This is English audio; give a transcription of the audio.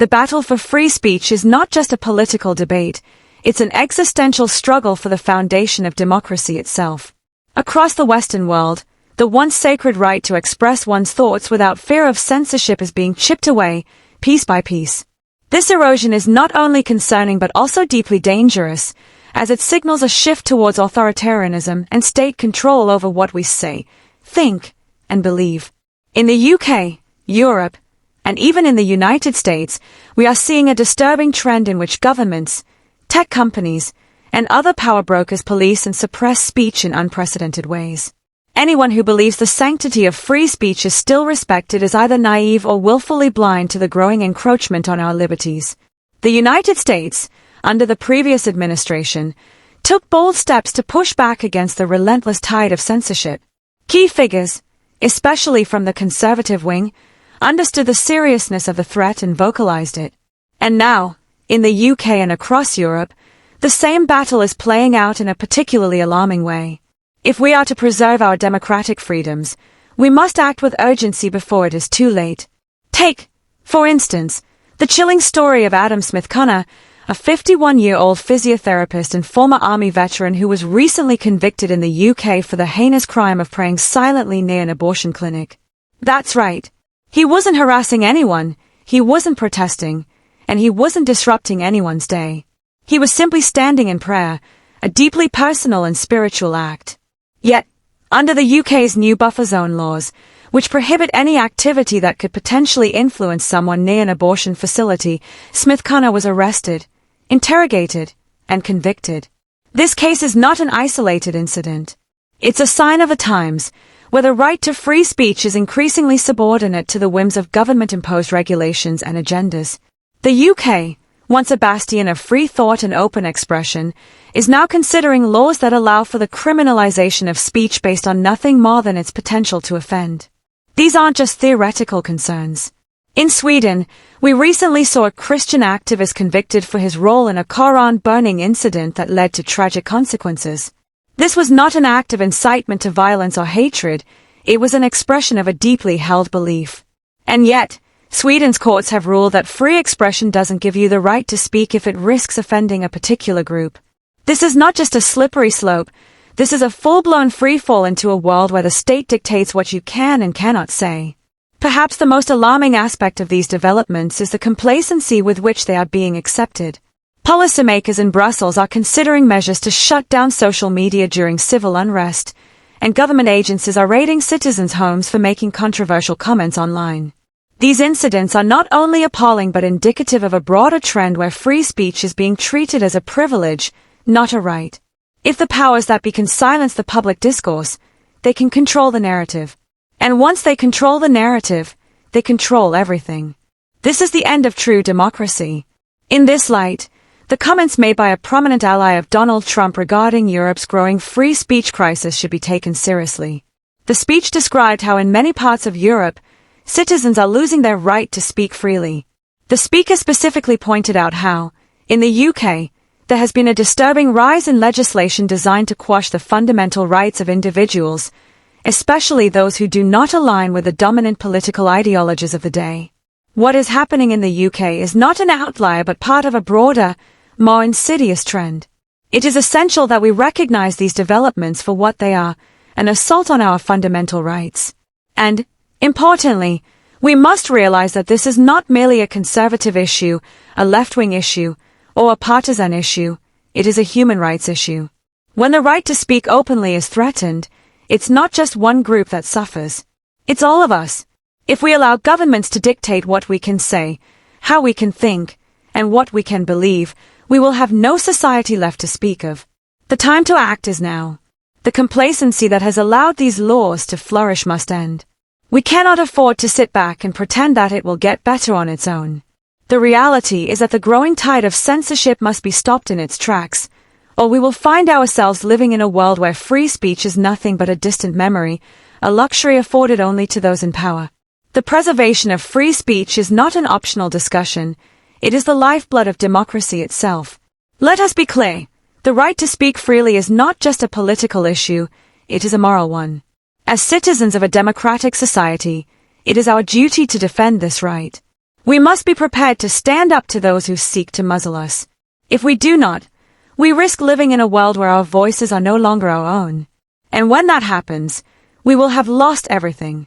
The battle for free speech is not just a political debate, it's an existential struggle for the foundation of democracy itself. Across the Western world, the once sacred right to express one's thoughts without fear of censorship is being chipped away, piece by piece. This erosion is not only concerning but also deeply dangerous, as it signals a shift towards authoritarianism and state control over what we say, think, and believe. In the UK, Europe, and even in the United States, we are seeing a disturbing trend in which governments, tech companies, and other power brokers police and suppress speech in unprecedented ways. Anyone who believes the sanctity of free speech is still respected is either naive or willfully blind to the growing encroachment on our liberties. The United States, under the previous administration, took bold steps to push back against the relentless tide of censorship. Key figures, especially from the conservative wing, understood the seriousness of the threat and vocalized it. And now, in the UK and across Europe, the same battle is playing out in a particularly alarming way. If we are to preserve our democratic freedoms, we must act with urgency before it is too late. Take, for instance, the chilling story of Adam Smith-Cunningham, a 51-year-old physiotherapist and former army veteran who was recently convicted in the UK for the heinous crime of praying silently near an abortion clinic. That's right. He wasn't harassing anyone, he wasn't protesting, and he wasn't disrupting anyone's day. He was simply standing in prayer, a deeply personal and spiritual act. Yet, under the UK's new buffer zone laws, which prohibit any activity that could potentially influence someone near an abortion facility, Smith-Cunningham was arrested, interrogated, and convicted. This case is not an isolated incident. It's a sign of the times, where the right to free speech is increasingly subordinate to the whims of government-imposed regulations and agendas. The UK, once a bastion of free thought and open expression, is now considering laws that allow for the criminalization of speech based on nothing more than its potential to offend. These aren't just theoretical concerns. In Sweden, we recently saw a Christian activist convicted for his role in a Koran-burning incident that led to tragic consequences. This was not an act of incitement to violence or hatred, it was an expression of a deeply held belief. And yet, Sweden's courts have ruled that free expression doesn't give you the right to speak if it risks offending a particular group. This is not just a slippery slope, this is a full-blown freefall into a world where the state dictates what you can and cannot say. Perhaps the most alarming aspect of these developments is the complacency with which they are being accepted. Policymakers in Brussels are considering measures to shut down social media during civil unrest, and government agencies are raiding citizens' homes for making controversial comments online. These incidents are not only appalling but indicative of a broader trend where free speech is being treated as a privilege, not a right. If the powers that be can silence the public discourse, they can control the narrative. And once they control the narrative, they control everything. This is the end of true democracy. In this light, the comments made by a prominent ally of Donald Trump regarding Europe's growing free speech crisis should be taken seriously. The speech described how in many parts of Europe, citizens are losing their right to speak freely. The speaker specifically pointed out how, in the UK, there has been a disturbing rise in legislation designed to quash the fundamental rights of individuals, especially those who do not align with the dominant political ideologies of the day. What is happening in the UK is not an outlier but part of a broader, more insidious trend. It is essential that we recognize these developments for what they are, an assault on our fundamental rights. And, importantly, we must realize that this is not merely a conservative issue, a left-wing issue, or a partisan issue, it is a human rights issue. When the right to speak openly is threatened, it's not just one group that suffers. It's all of us. If we allow governments to dictate what we can say, how we can think, and what we can believe, we will have no society left to speak of. The time to act is now. The complacency that has allowed these laws to flourish must end. We cannot afford to sit back and pretend that it will get better on its own. The reality is that the growing tide of censorship must be stopped in its tracks, or we will find ourselves living in a world where free speech is nothing but a distant memory, a luxury afforded only to those in power. The preservation of free speech is not an optional discussion, it is the lifeblood of democracy itself. Let us be clear, the right to speak freely is not just a political issue, it is a moral one. As citizens of a democratic society, it is our duty to defend this right. We must be prepared to stand up to those who seek to muzzle us. If we do not, we risk living in a world where our voices are no longer our own. And when that happens, we will have lost everything.